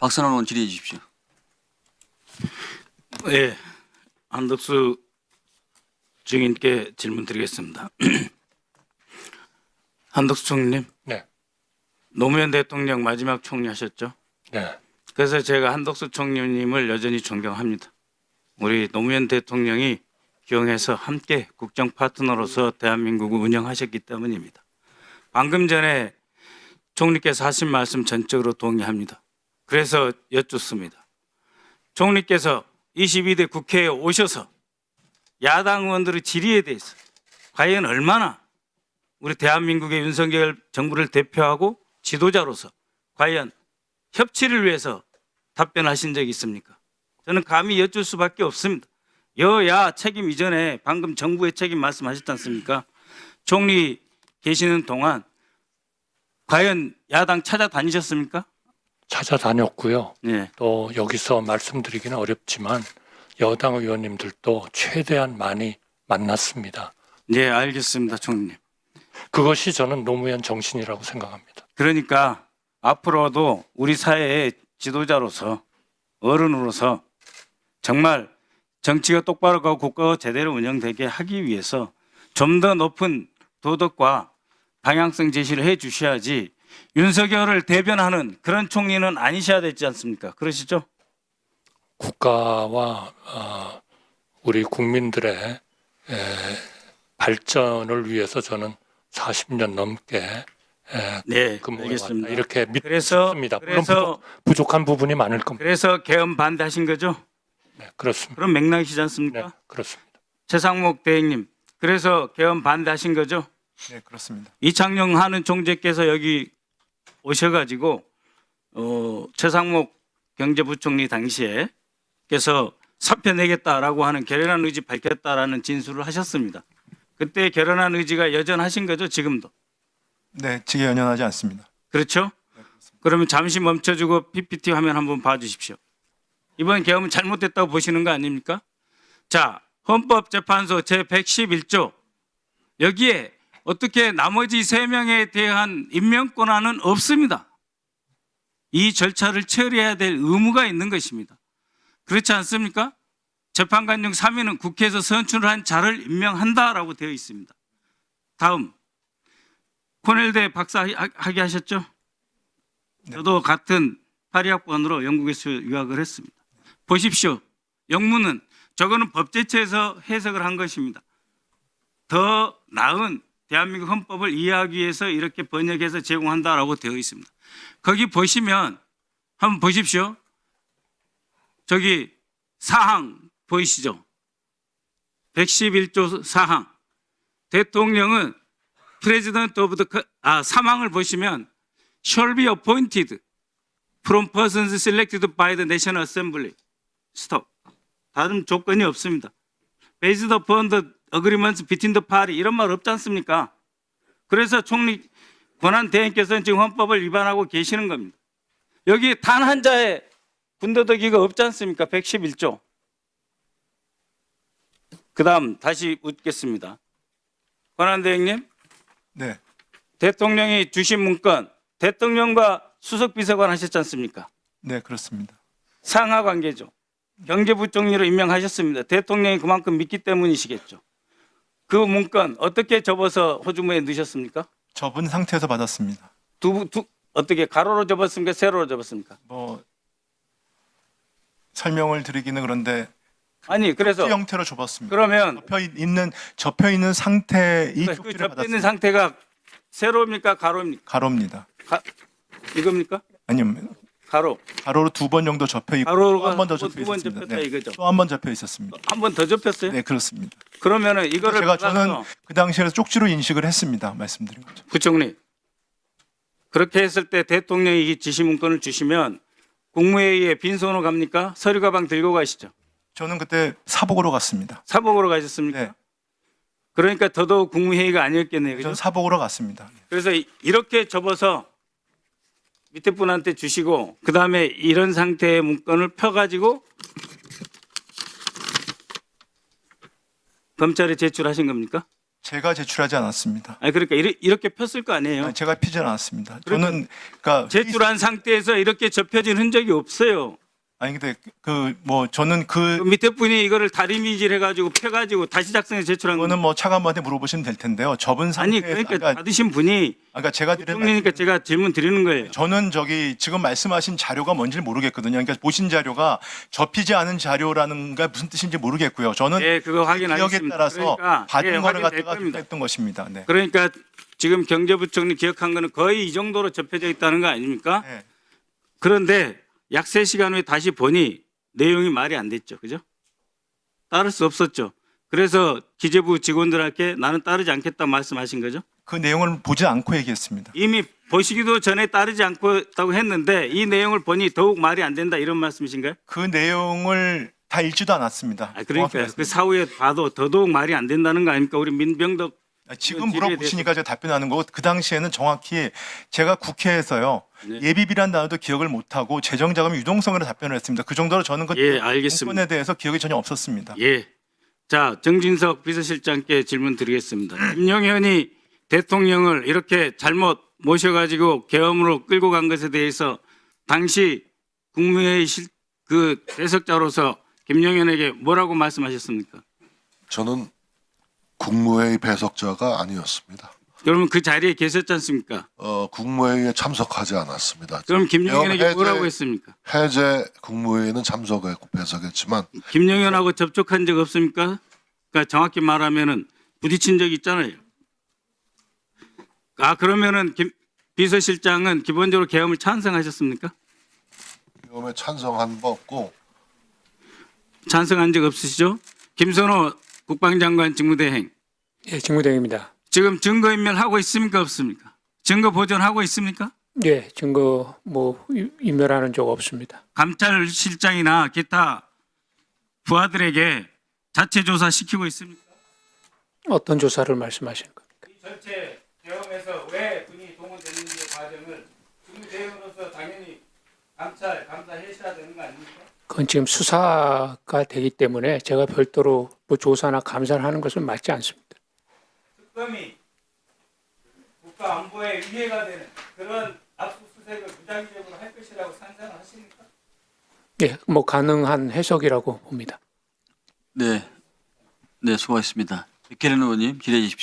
박선원 의원 질의해 주십시오. 네, 한덕수 증인께 질문 드리겠습니다. 한덕수 총리님, 네. 노무현 대통령 마지막 총리하셨죠? 네. 그래서 제가 한덕수 총리님을 여전히 존경합니다. 우리 노무현 대통령이 기용해서 함께 국정 파트너로서 대한민국을 운영하셨기 때문입니다. 방금 전에 총리께서 하신 말씀 전적으로 동의합니다. 그래서 여쭙습니다. 총리께서 22대 국회에 오셔서 야당 의원들의 질의에 대해서 과연 얼마나 우리 대한민국의 윤석열 정부를 대표하고 지도자로서 과연 협치를 위해서 답변하신 적이 있습니까? 저는 감히 여쭐 수밖에 없습니다. 여야 책임 이전에 방금 정부의 책임 말씀하셨지 않습니까? 총리 계시는 동안 과연 야당 찾아다니셨습니까? 찾아다녔고요. 네. 또 여기서 말씀드리기는 어렵지만 여당 의원님들도 최대한 많이 만났습니다. 네, 알겠습니다, 총리님. 그것이 저는 노무현 정신이라고 생각합니다. 그러니까 앞으로도 우리 사회의 지도자로서 어른으로서 정말 정치가 똑바로 가고 국가가 제대로 운영되게 하기 위해서 좀 더 높은 도덕과 방향성 제시를 해 주셔야지 윤석열을 대변하는 그런 총리는 아니셔야 되지 않습니까? 그러시죠? 국가와 우리 국민들의 발전을 위해서 저는 40년 넘게 네, 근무해왔다. 알겠습니다. 이렇게 그래서 믿습니다. 물론 부족한 부분이 많을 겁니다. 그래서 개헌 반대하신 거죠? 네, 그렇습니다. 그런 맥락이시지 않습니까? 네, 그렇습니다. 최상목 대행님, 그래서 개헌 반대하신 거죠? 네, 그렇습니다. 이창용 하는 총재께서 여기 오셔가지고 최상목 경제부총리 당시에 께서 사표 내겠다라고 하는 결연한 의지 밝혔다라는 진술을 하셨습니다. 그때 결연한 의지가 여전하신 거죠, 지금도? 네, 직에 연연하지 않습니다. 그렇죠? 그러면 잠시 멈춰주고 PPT 화면 한번 봐주십시오. 이번 개헌은 잘못됐다고 보시는 거 아닙니까? 자, 헌법재판소 제111조 여기에 어떻게 나머지 3명에 대한 임명 권한은 없습니다. 이 절차를 처리해야 될 의무가 있는 것입니다. 그렇지 않습니까? 재판관 중 3인은 국회에서 선출한 자를 임명한다라고 되어 있습니다. 다음, 코넬대 박사 학위 하셨죠? 네. 저도 같은 파리학번으로 영국에서 유학을 했습니다. 보십시오. 영문은 저거는 법제처에서 해석을 한 것입니다. 더 나은 대한민국 헌법을 이해하기 위해서 이렇게 번역해서 제공한다라고 되어 있습니다. 거기 보시면 한번 보십시오. 저기 사항 보이시죠? 111조 사항. 대통령은 President of the 사망을 보시면 shall be appointed from persons selected by the National Assembly. 스톱. 다른 조건이 없습니다. Based upon the agreements between the party 이런 말 없지 않습니까? 그래서 총리 권한 대행께서는 지금 헌법을 위반하고 계시는 겁니다. 여기 단 한 자의 군더더기가 없지 않습니까? 111조. 그 다음 다시 묻겠습니다. 권한 대행님, 네, 대통령이 주신 문건 대통령과 수석비서관 하셨지 않습니까? 네, 그렇습니다. 상하 관계죠. 경제부총리로 임명하셨습니다. 대통령이 그만큼 믿기 때문이시겠죠. 그 문건 어떻게 접어서 호주머니에 넣으셨습니까? 접은 상태에서 받았습니다. 어떻게 가로로 접었습니까? 세로로 접었습니까? 뭐 설명을 드리기는 그런데 아니 그래서 형태로 접었습니다. 그러면 접혀 있는 상태 이 그 쪽지를 접혀 있는 받았습니다. 상태가 세로입니까? 가로입니까? 가로입니다. 이겁니까? 아니면 가로. 가로로 2번 정도 접혀 있고 가로가 한 번 더 두 접혀 번 있었습니다. 접혔다 이거죠. 또 한 번 접혀 있었습니다. 한 번 더 접혔어요? 네, 그렇습니다. 그러면은 이거를 저는 받아서 그 당시에 쪽지로 인식을 했습니다. 말씀드린 거죠. 부총리 그렇게 했을 때 대통령이 이 지시 문건을 주시면 국무회의에 빈손으로 갑니까? 서류 가방 들고 가시죠. 저는 그때 사복으로 갔습니다. 사복으로 가셨습니까? 네, 그러니까 더더욱 국무회의가 아니었겠네요. 그죠? 저는 사복으로 갔습니다. 그래서 이렇게 접어서 밑에 분한테 주시고 그 다음에 이런 상태의 문건을 펴가지고 검찰에 제출하신 겁니까? 제가 제출하지 않았습니다. 아니 그러니까 이렇게 폈을 거 아니에요. 아니, 제가 피지 않았습니다. 그러니까 저는 그러니까 제출한 상태에서 이렇게 접혀진 흔적이 없어요. 아니 근데 저는 그 밑에 분이 이거를 다리미질 해가지고 펴가지고 다시 작성해 제출한 그거는 뭐 차관한테 물어보시면 될 텐데요. 접은 아니 상태에서 그러니까 받으신 분이 아까 제가 드린 국정이니까 제가 질문 드리는 거예요. 저는 지금 말씀하신 자료가 뭔지를 모르겠거든요. 그러니까 보신 자료가 접히지 않은 자료라는 게 무슨 뜻인지 모르겠고요. 저는 네, 그거 기억에 확인하겠습니다. 따라서 그러니까, 받은 예, 거를 확인될 갖다가 겁니다. 했던 것입니다. 네. 그러니까 지금 경제부총리 기억한 거는 거의 이 정도로 접혀져 있다는 거 아닙니까? 네. 그런데 약 3시간 후에 다시 보니 내용이 말이 안 됐죠. 그죠? 따를 수 없었죠. 그래서 기재부 직원들한테 나는 따르지 않겠다 말씀하신 거죠. 그 내용을 보지 않고 얘기했습니다. 이미 보시기도 전에 따르지 않고 했는데 이 내용을 보니 더욱 말이 안 된다 이런 말씀이신가요? 그 내용을 다 읽지도 않았습니다. 아, 정확히 그러니까 그 말씀드립니다. 사후에 봐도 더더욱 말이 안 된다는 거 아닙니까? 우리 민병덕 지금 질의에 물어보시니까 제가 답변하는 거고 그 당시에는 정확히 제가 국회에서요 네. 예비비란 단어도 기억을 못하고 재정자금 유동성으로 답변을 했습니다. 그 정도로 저는 그 예, 알겠습니다. 문건에 대해서 기억이 전혀 없었습니다. 예. 자, 정진석 비서실장께 질문 드리겠습니다. 김용현이 대통령을 이렇게 잘못 모셔가지고 계엄으로 끌고 간 것에 대해서 당시 국무회의 그 배석자로서 김용현에게 뭐라고 말씀하셨습니까? 저는 국무회의 배석자가 아니었습니다. 그러면 그 자리에 계셨지 않습니까? 국무회의에 참석하지 않았습니다. 그럼 김용현에게 계엄 뭐라고 해제- 했습니까? 해제 국무회의는 참석했고 배석했지만 김용현하고 접촉한 적 없습니까? 그러니까 정확히 말하면은 부딪힌 적 있잖아요. 아, 그러면은 비서실장은 기본적으로 계엄을 찬성하셨습니까? 계엄에 찬성한 바 없고 찬성한 적 없으시죠? 김선호 국방장관 직무대행 예, 직무대행입니다. 지금 증거인멸 하고 있습니까 없습니까? 증거 보존하고 있습니까? 예, 증거 인멸하는 적 없습니다. 감찰실장이나 기타 부하들에게 자체 조사 시키고 있습니까? 어떤 조사를 말씀하시는 겁니까? 이 전체 계엄에서 왜 군이 동원됐는지 과정을 직무대행으로서 당연히 감사하셔야 되는 거 아닙니까? 그건 지금 수사가 되기 때문에 제가 별도로 뭐 조사나 감사를 하는 것은 맞지 않습니다. 특검이 국가 안보에 위해가 되는 그런 압수수색을 무작위적으로 할 것이라고 상상을 하십니까? 예, 뭐 가능한 해석이라고 봅니다. 네, 수고하셨습니다. 백혜련 의원님 기대해 주십시오.